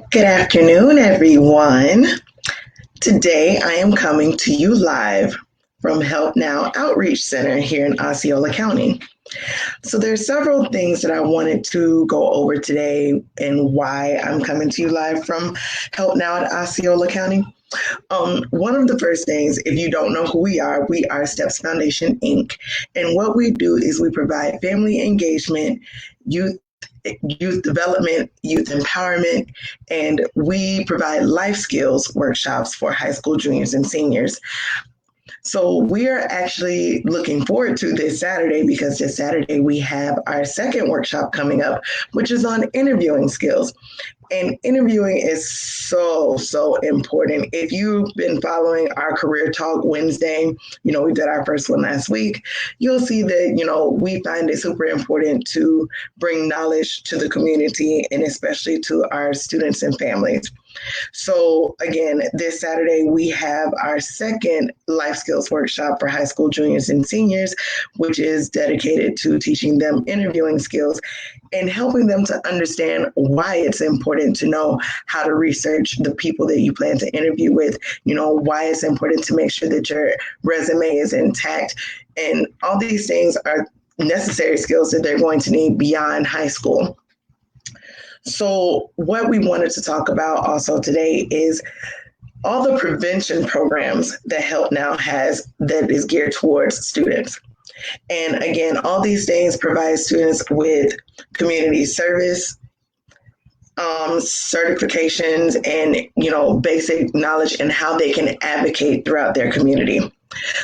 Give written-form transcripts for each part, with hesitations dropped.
Good afternoon, everyone. Today I am coming to you live from Help Now Outreach Center here in Osceola County. So there's several things that I wanted to go over today and why I'm coming to you live from Help Now at Osceola County. One of the first things, if you don't know who we are Steps Foundation Inc. And what we do is we provide family engagement, youth development, youth empowerment, and we provide life skills workshops for high school juniors and seniors. So we are actually looking forward to this Saturday because this Saturday we have our second workshop coming up, which is on interviewing skills. And interviewing is so important. If you've been following our Career Talk Wednesday, we did our first one last week, you'll see that, we find it super important to bring knowledge to the community and especially to our students and families. So again, this Saturday, we have our second life skills workshop for high school juniors and seniors, which is dedicated to teaching them interviewing skills and helping them to understand why it's important to know how to research the people that you plan to interview with, why it's important to make sure that your resume is intact. And all these things are necessary skills that they're going to need beyond high school. So what we wanted to talk about also today is all the prevention programs that Help Now has that is geared towards students. And again, all these things provide students with community service, certifications, and, basic knowledge in how they can advocate throughout their community.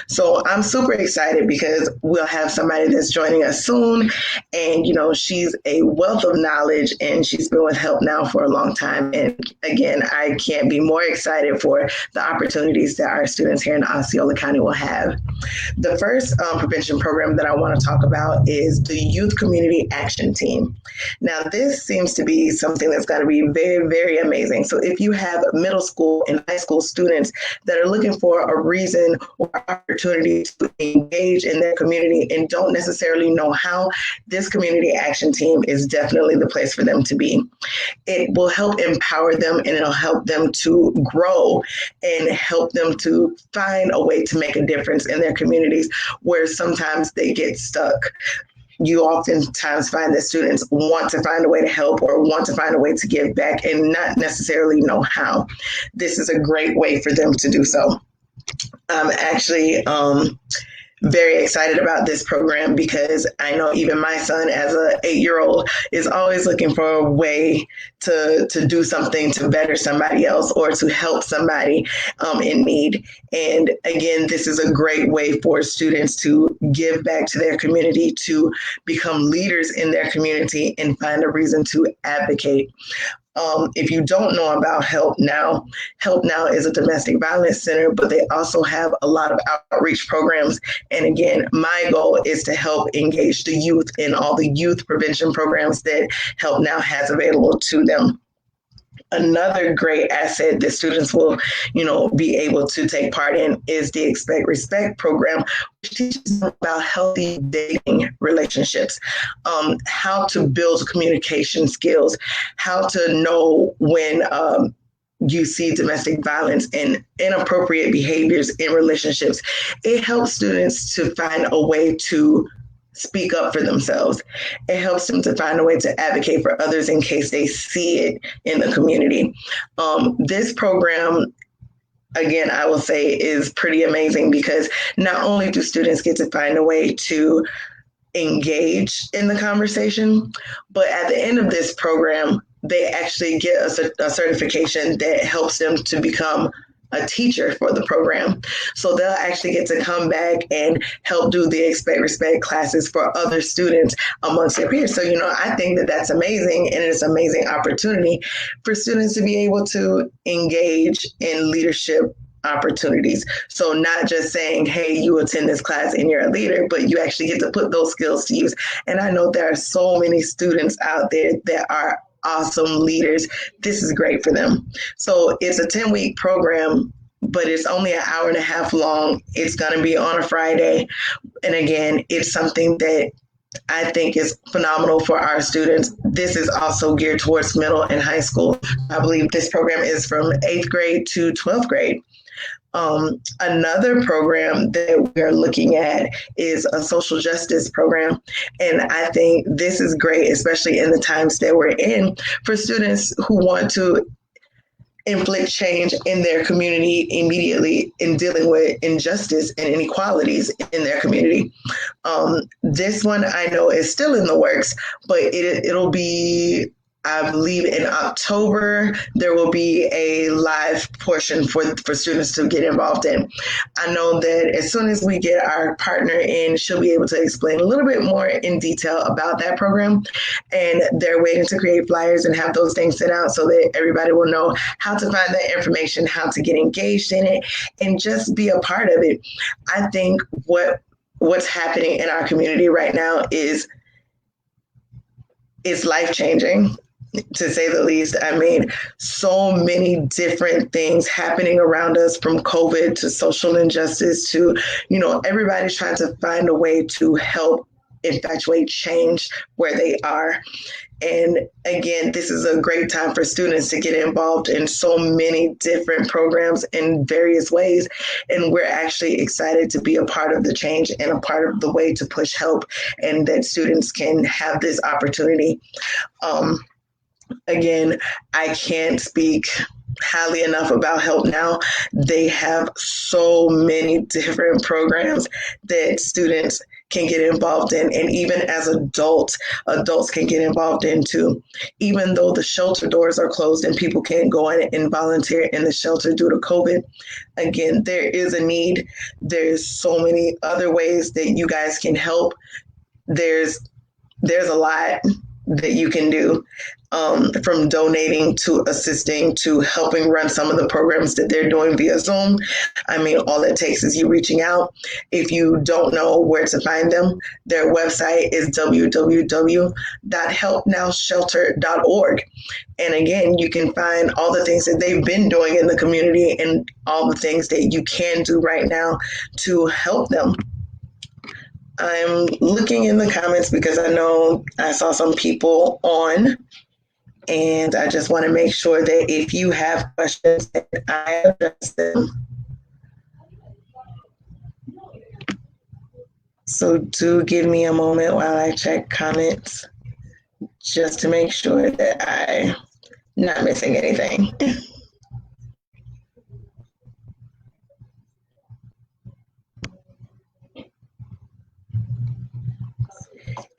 So I'm super excited because we'll have somebody that's joining us soon. And, she's a wealth of knowledge and she's been with Help Now for a long time. And again, I can't be more excited for the opportunities that our students here in Osceola County will have. The first prevention program that I want to talk about is the Youth Community Action Team. Now, this seems to be something that's going to be very, very amazing. So if you have middle school and high school students that are looking for a reason or opportunity to engage in their community and don't necessarily know how, this community action team is definitely the place for them to be. It will help empower them and it'll help them to grow and help them to find a way to make a difference in their communities where sometimes they get stuck. You oftentimes find that students want to find a way to help or want to find a way to give back and not necessarily know how. This is a great way for them to do so. I'm actually very excited about this program because I know even my son as an 8-year-old is always looking for a way to do something to better somebody else or to help somebody in need. And again, this is a great way for students to give back to their community, to become leaders in their community and find a reason to advocate. If you don't know about Help Now is a domestic violence center, but they also have a lot of outreach programs. And again, my goal is to help engage the youth in all the youth prevention programs that Help Now has available to them. Another great asset that students will, be able to take part in is the Expect Respect program, which teaches them about healthy dating relationships, how to build communication skills, how to know when you see domestic violence and inappropriate behaviors in relationships. It helps students to find a way to speak up for themselves. It helps them to find a way to advocate for others in case they see it in the community. This program, again, I will say is pretty amazing because not only do students get to find a way to engage in the conversation, but at the end of this program, they actually get a certification that helps them to become a teacher for the program. So they'll actually get to come back and help do the Expect Respect classes for other students amongst their peers. So, I think that that's amazing. And it's an amazing opportunity for students to be able to engage in leadership opportunities. So not just saying, hey, you attend this class and you're a leader, but you actually get to put those skills to use. And I know there are so many students out there that are awesome leaders. This is great for them. So it's a 10-week program, but it's only an hour and a half long. It's going to be on a Friday. And again, it's something that I think is phenomenal for our students. This is also geared towards middle and high school. I believe this program is from 8th grade to 12th grade. Another program that we're looking at is a social justice program. And I think this is great, especially in the times that we're in, for students who want to inflict change in their community immediately in dealing with injustice and inequalities in their community. This one I know is still in the works, but it'll be, I believe, in October. There will be a live portion for students to get involved in. I know that as soon as we get our partner in, she'll be able to explain a little bit more in detail about that program. And they're waiting to create flyers and have those things sent out so that everybody will know how to find that information, how to get engaged in it, and just be a part of it. I think what's happening in our community right now is life changing, to say the least. I mean, so many different things happening around us, from COVID to social injustice to, everybody's trying to find a way to help infatuate change where they are. And again, this is a great time for students to get involved in so many different programs in various ways. And we're actually excited to be a part of the change and a part of the way to push help, and that students can have this opportunity. Again, I can't speak highly enough about Help Now. They have so many different programs that students can get involved in, and even as adults can get involved in too. Even though the shelter doors are closed and people can't go in and volunteer in the shelter due to COVID, again, there is a need. There's so many other ways that you guys can help. There's a lot that you can do, from donating to assisting to helping run some of the programs that they're doing via Zoom. I mean, all it takes is you reaching out. If you don't know where to find them, their website is www.helpnowshelter.org. And again, you can find all the things that they've been doing in the community and all the things that you can do right now to help them. I'm looking in the comments because I know I saw some people on, and I just want to make sure that if you have questions, that I address them. So do give me a moment while I check comments, just to make sure that I'm not missing anything.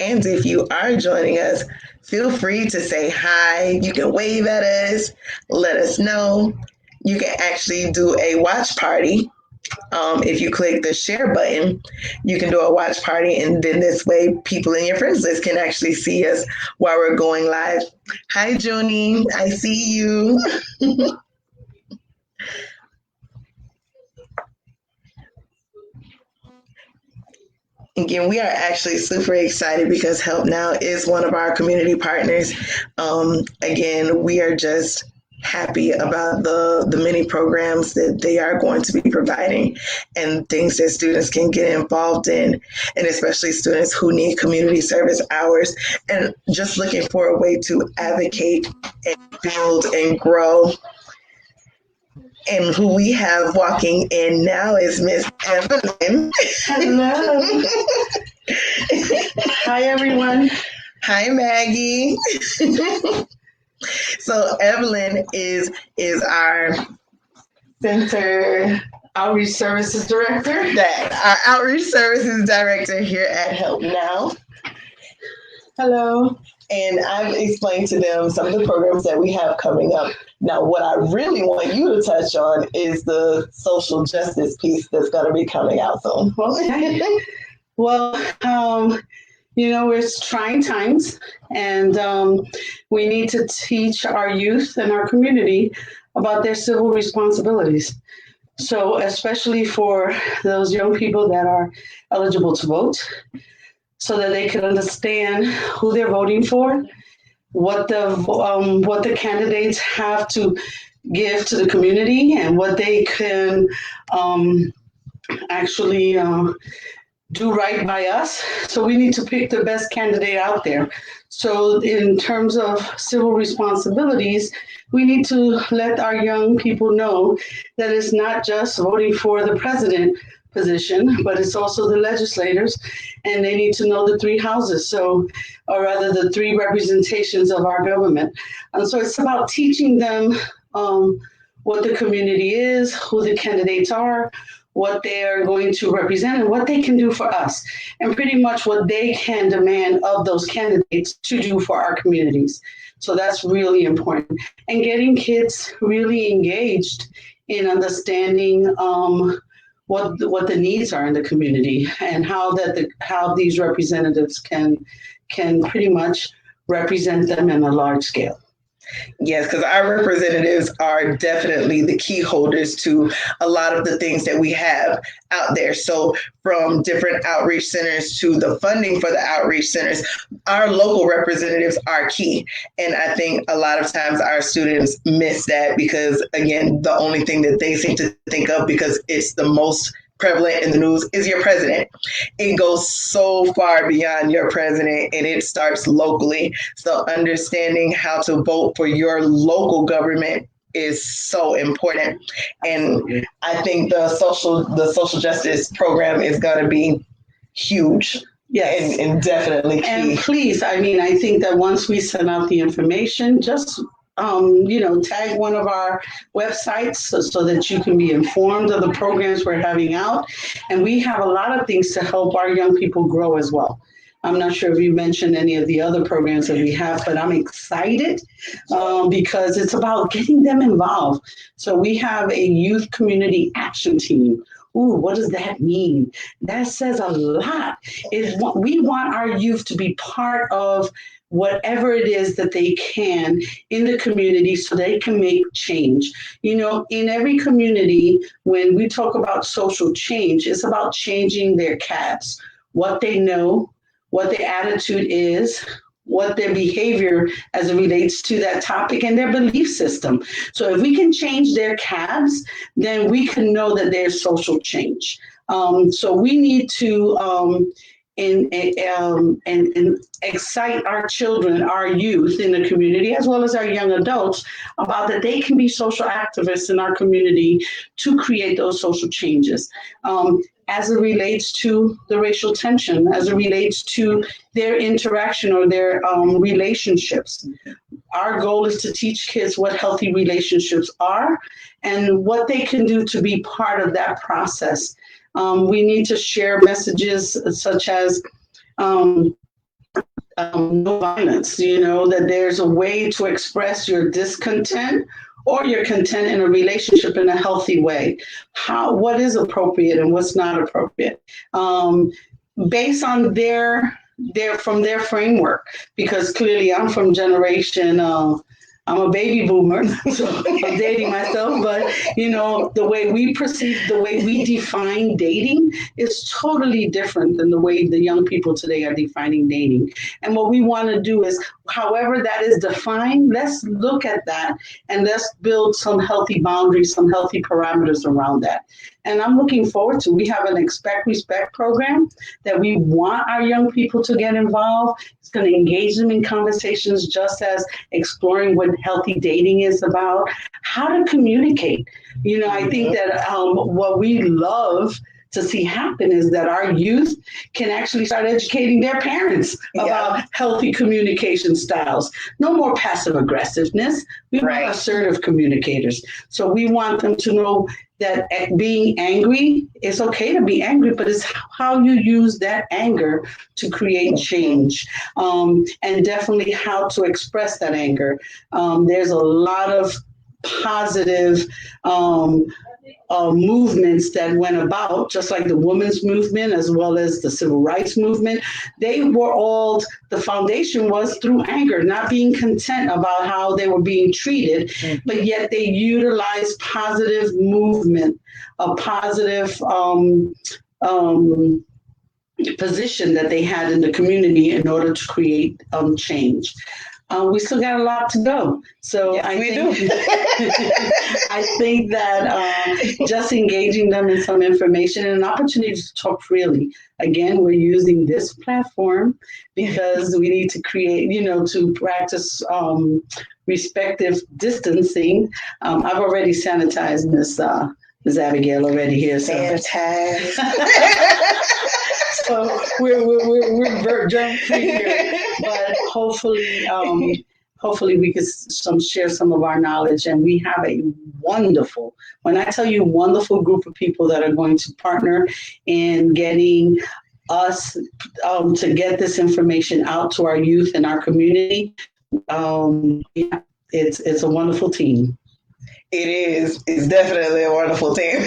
And if you are joining us, feel free to say hi. You can wave at us, let us know. You can actually do a watch party. If you click the share button, you can do a watch party, and then this way people in your friends list can actually see us while we're going live. Hi, Junie. I see you. Again, we are actually super excited because Help Now is one of our community partners. Again, we are just happy about the many programs that they are going to be providing and things that students can get involved in, and especially students who need community service hours and just looking for a way to advocate and build and grow. And who we have walking in now is Miss Evelyn. Hello. Hi, everyone. Hi, Maggie. So Evelyn is our Center Outreach Services Director. Our Outreach Services Director here at Help Now. Hello. And I've explained to them some of the programs that we have coming up. Now, what I really want you to touch on is the social justice piece that's going to be coming out soon. Well, it's trying times, and we need to teach our youth and our community about their civil responsibilities. So especially for those young people that are eligible to vote, so that they can understand who they're voting for, what the candidates have to give to the community, and what they can actually do right by us. So we need to pick the best candidate out there. So in terms of civil responsibilities, we need to let our young people know that it's not just voting for the president position, but it's also the legislators, and they need to know the three houses. So, or rather the three representations of our government. And so it's about teaching them what the community is, who the candidates are, what they are going to represent, and what they can do for us, and pretty much what they can demand of those candidates to do for our communities. So that's really important. And getting kids really engaged in understanding what the needs are in the community, and how these representatives can pretty much represent them in a large scale. Yes, because our representatives are definitely the key holders to a lot of the things that we have out there. So, from different outreach centers to the funding for the outreach centers, our local representatives are key. And I think a lot of times our students miss that because, again, the only thing that they seem to think of, because it's the most prevalent in the news, is your president. It goes so far beyond your president, and it starts locally. So understanding how to vote for your local government is so important. And I think the social justice program is going to be huge. Yes. And definitely key. And please, I mean, I think that once we send out the information, just tag one of our websites so that you can be informed of the programs we're having out. And we have a lot of things to help our young people grow as well. I'm not sure if you mentioned any of the other programs that we have, but I'm excited because it's about getting them involved. So we have a youth community action team. Ooh, what does that mean? That says a lot. We want our youth to be part of whatever it is that they can in the community so they can make change. In every community, when we talk about social change, it's about changing their CABs, what they know, what their attitude is, what their behavior as it relates to that topic, and their belief system. So if we can change their CABs, then we can know that there's social change. So we need to and excite our children, our youth in the community, as well as our young adults, about that they can be social activists in our community to create those social changes. As it relates to the racial tension, as it relates to their interaction or their relationships. Our goal is to teach kids what healthy relationships are and what they can do to be part of that process. We need to share messages such as no violence, that there's a way to express your discontent or your content in a relationship in a healthy way. What is appropriate and what's not appropriate, based on from their framework, because clearly I'm from generation, I'm a baby boomer, so I'm dating myself, but the way we perceive, the way we define dating is totally different than the way the young people today are defining dating. And what we want to do is, however that is defined, let's look at that and let's build some healthy boundaries, some healthy parameters around that. And I'm looking forward to, we have an Expect Respect program that we want our young people to get involved. It's going to engage them in conversations just as exploring what healthy dating is about, how to communicate. I think that what we love to see happen is that our youth can actually start educating their parents about healthy communication styles. No more passive aggressiveness. We want assertive communicators. So we want them to know that being angry, it's okay to be angry, but it's how you use that anger to create change, and definitely how to express that anger. There's a lot of positive movements that went about, just like the women's movement as well as the civil rights movement. They were all, the foundation was through anger, not being content about how they were being treated, but yet they utilized positive movement, a positive position that they had in the community in order to create change. we still got a lot to go. So yes, I we think do. I think that just engaging them in some information and an opportunity to talk freely. Again, we're using this platform because we need to create, to practice respective distancing. I've already sanitized Miss Abigail already here. So. Fantastic. So we're germ free here, but hopefully we can share some of our knowledge, and we have a wonderful, when I tell you wonderful group of people that are going to partner in getting us to get this information out to our youth and our community. Yeah, it's a wonderful team. It is. It's definitely a wonderful team.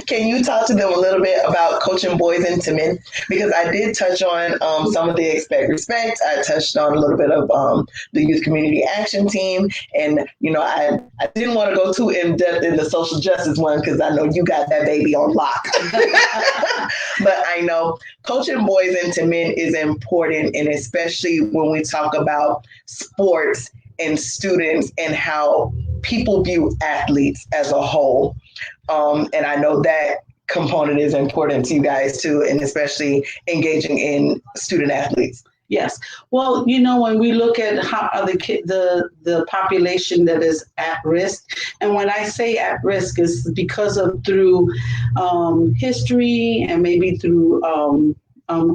Can you talk to them a little bit about coaching boys into men? Because I did touch on some of the Expect Respect. I touched on a little bit of the Youth Community Action Team. And, I didn't want to go too in depth in the social justice one because I know you got that baby on lock. But I know coaching boys into men is important, and especially when we talk about sports and students and how people view athletes as a whole. And I know that component is important to you guys too, and especially engaging in student athletes. Yes. Well, when we look at how the population that is at risk, and when I say at risk is because of through history and maybe through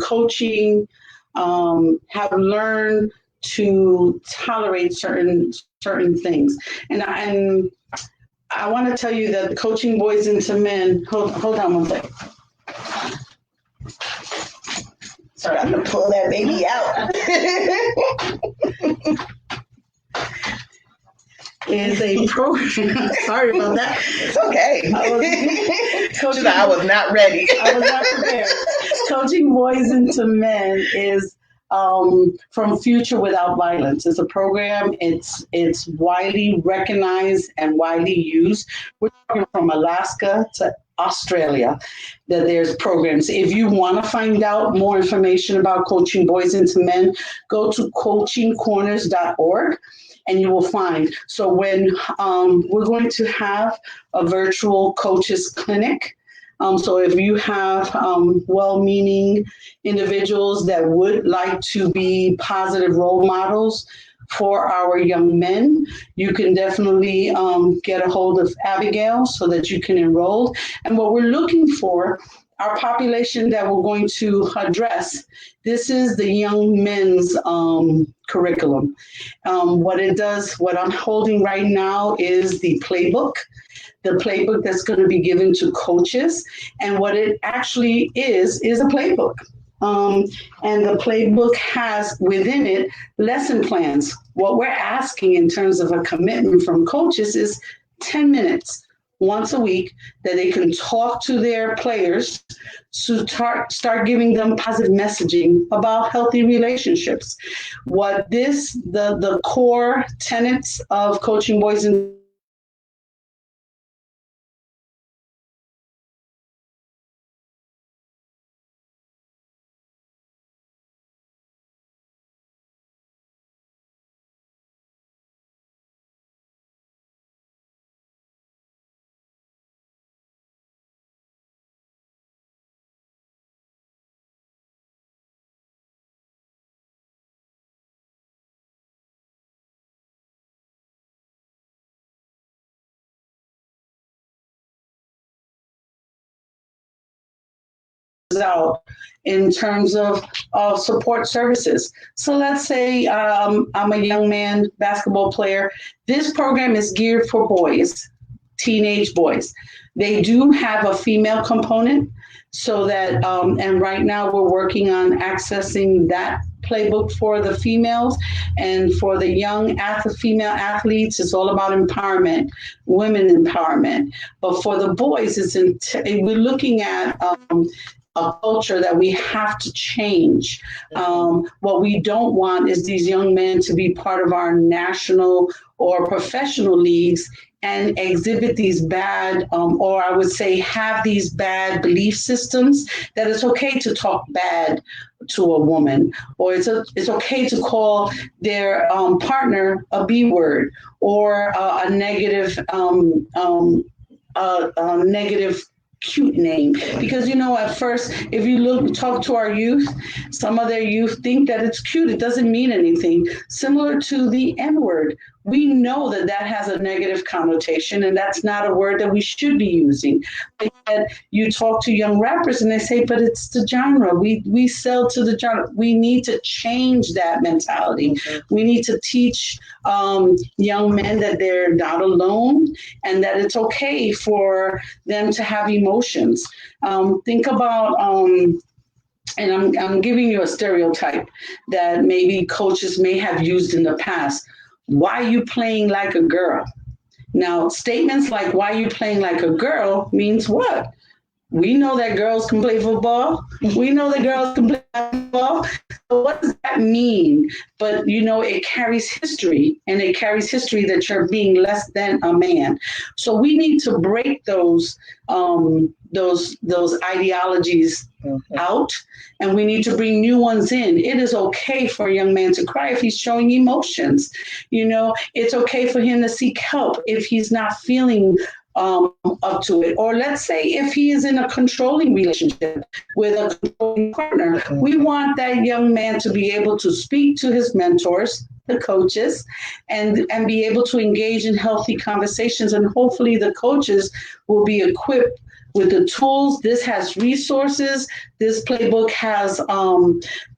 coaching, have learned to tolerate certain things. And I want to tell you that coaching boys into men. Hold on one second. Sorry, I'm gonna pull that baby out. Is a program. Sorry about that. It's okay. I was not ready. I was not prepared. Coaching Boys into Men is from Future Without Violence. It's a program. It's widely recognized and widely used. We're talking from Alaska to Australia, that there's programs. If you want to find out more information about Coaching Boys into Men, go to coachingcorners.org and you will find. So when we're going to have a virtual coaches clinic, so if you have well-meaning individuals that would like to be positive role models for our young men, you can definitely get a hold of Abigail so that you can enroll. And what we're looking for, our population that we're going to address, this is the young men's curriculum. What it does, what I'm holding right now is the playbook that's going to be given to coaches. And what it actually is a playbook. And the playbook has within it lesson plans. What we're asking in terms of a commitment from coaches is 10 minutes once a week that they can talk to their players to start giving them positive messaging about healthy relationships. What the core tenets of Coaching Boys and out in terms of support services. So let's say I'm a young man basketball player. This program is geared for boys, teenage boys. They do have a female component so that, and right now we're working on accessing that playbook for the females, and for the young female athletes, it's all about empowerment, women empowerment. But for the boys, we're looking at a culture that we have to change. What we don't want is these young men to be part of our national or professional leagues and exhibit these bad, or I would say have these bad belief systems that it's okay to talk bad to a woman, or it's okay to call their partner a B word, or a negative negative cute name. Because at first, if you talk to our youth, some of their youth think that it's cute. It doesn't mean anything. Similar to the N word, we know that that has a negative connotation, and that's not a word that we should be using. But you talk to young rappers and they say, but it's the genre. We sell to the genre. We need to change that mentality. We need to teach young men that they're not alone, and that it's okay for them to have emotions. Think about, and I'm giving you a stereotype that maybe coaches may have used in the past. Why are you playing like a girl? Now, statements like "why are you playing like a girl" means what? We know that girls can play football. We know that girls can play basketball. So what does that mean? But it carries history, and it carries history that you're being less than a man. So we need to break those ideologies out, and we need to bring new ones in. It is okay for a young man to cry if he's showing emotions. It's okay for him to seek help if he's not feeling up to it. Or let's say if he is in a controlling relationship with a controlling partner, we want that young man to be able to speak to his mentors, the coaches, and be able to engage in healthy conversations. And hopefully the coaches will be equipped with the tools. This has resources. This playbook has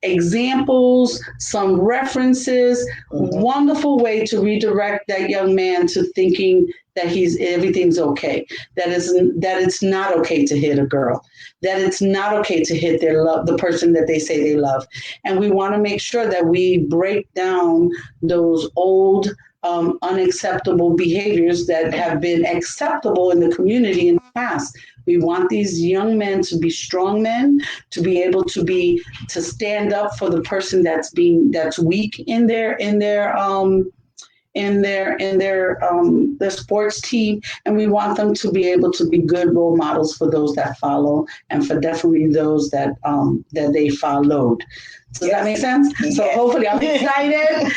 examples, some references, wonderful way to redirect that young man to thinking that everything's okay, that it's not okay to hit a girl, that it's not okay to hit the person that they say they love. And we want to make sure that we break down those old unacceptable behaviors that have been acceptable in the community in the past. We want these young men to be strong men, to be able to stand up for the person that's weak in their sports team, and we want them to be able to be good role models for those that follow, and for definitely those that they followed. Does that make sense? Yes. So hopefully, I'm excited.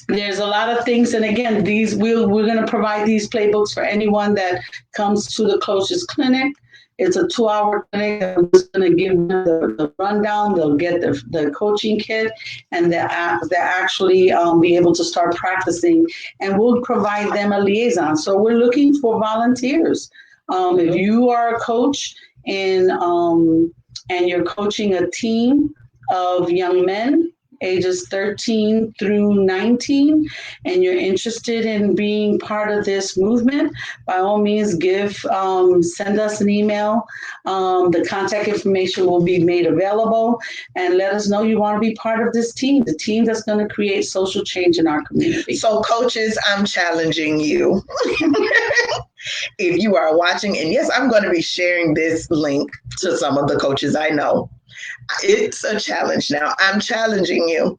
There's a lot of things, and again, we're going to provide these playbooks for anyone that comes to the coach's clinic. It's a 2-hour clinic. I'm just going to give them the rundown. They'll get the coaching kit, and they'll actually be able to start practicing. And we'll provide them a liaison. So we're looking for volunteers. If you are a coach and you're coaching a team of young men, ages 13 through 19, and you're interested in being part of this movement, by all means, send us an email. The contact information will be made available, and let us know you want to be part of this team, the team that's going to create social change in our community. So coaches, I'm challenging you. If you are watching, and yes, I'm going to be sharing this link to some of the coaches I know. It's a challenge now. I'm challenging you.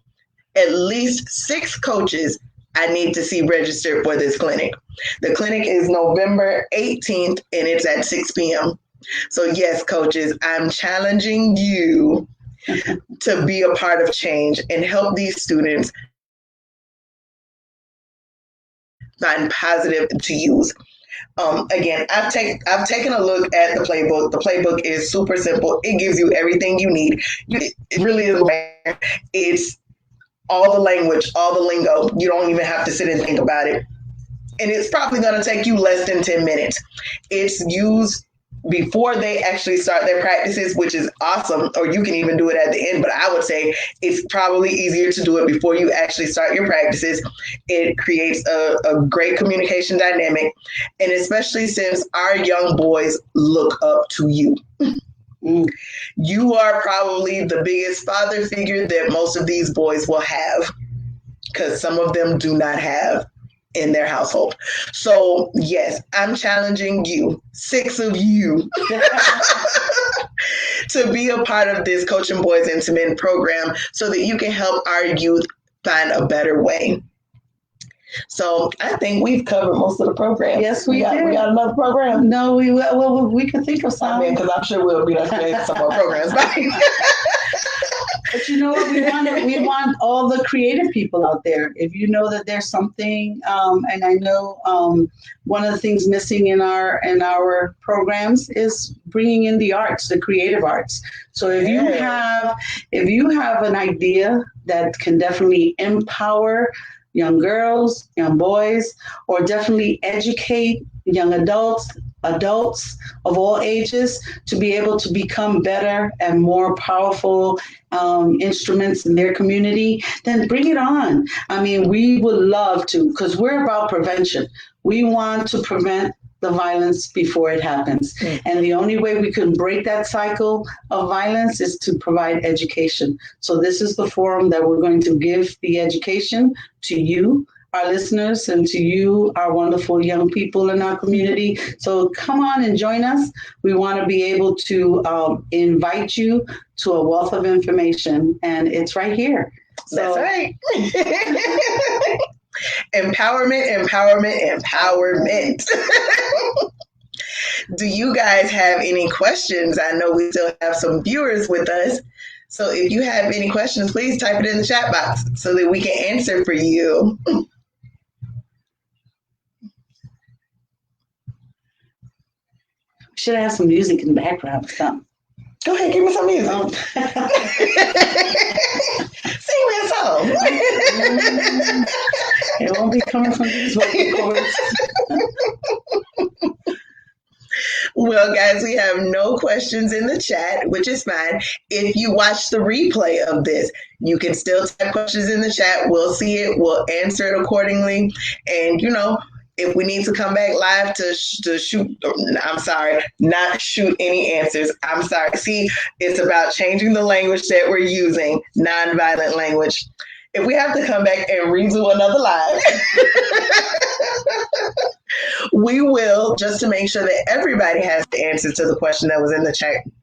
At least 6 coaches I need to see registered for this clinic. The clinic is November 18th, and it's at 6 p.m. So yes, coaches, I'm challenging you to be a part of change and help these students find positive to use. Again, I've taken a look at the playbook. The playbook is super simple. It gives you everything you need. It really is. It's all the language, all the lingo. You don't even have to sit and think about it. And it's probably going to take you less than 10 minutes. It's used before they actually start their practices, which is awesome, or you can even do it at the end, but I would say it's probably easier to do it before you actually start your practices. It creates a great communication dynamic, and especially since our young boys look up to you. You are probably the biggest father figure that most of these boys will have, because some of them do not have in their household. So yes, I'm challenging you, 6 of you, to be a part of this Coaching Boys into Men program so that you can help our youth find a better way. So I think we've covered most of the program. Yes, we did. We got another program? No, we could think of some. Because I'm sure we'll be able to create some more programs. But you know what? We want all the creative people out there. If you know that there's something, and I know one of the things missing in our programs is bringing in the arts, the creative arts. So if you have an idea that can definitely empower young girls, young boys, or definitely educate young adults of all ages to be able to become better and more powerful instruments in their community, then bring it on. I mean, we would love to, because we're about prevention. We want to prevent the violence before it happens. And the only way we can break that cycle of violence is to provide education. So this is the forum that we're going to give the education to you, our listeners, and to you, our wonderful young people in our community. So come on and join us. We want to be able to invite you to a wealth of information, and it's right here. So, that's right. Empowerment. Do you guys have any questions? I know we still have some viewers with us. So if you have any questions, please type it in the chat box so that we can answer for you. Should have some music in the background or something. Go ahead, give me some music. Sing me a song. It won't be coming from these vocal cords. Well, guys, we have no questions in the chat, which is fine. If you watch the replay of this, you can still type questions in the chat. We'll see it. We'll answer it accordingly. And, if we need to come back live to shoot, I'm sorry, not shoot any answers. I'm sorry. See, it's about changing the language that we're using, nonviolent language. If we have to come back and redo another live, we will, just to make sure that everybody has the answer to the question that was in the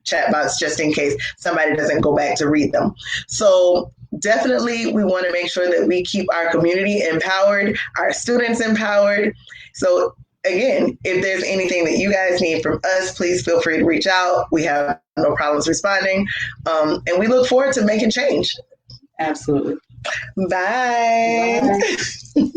chat box, just in case somebody doesn't go back to read them. So definitely, we want to make sure that we keep our community empowered, our students empowered. So again, if there's anything that you guys need from us, please feel free to reach out. We have no problems responding. And we look forward to making change. Absolutely. Bye. Bye.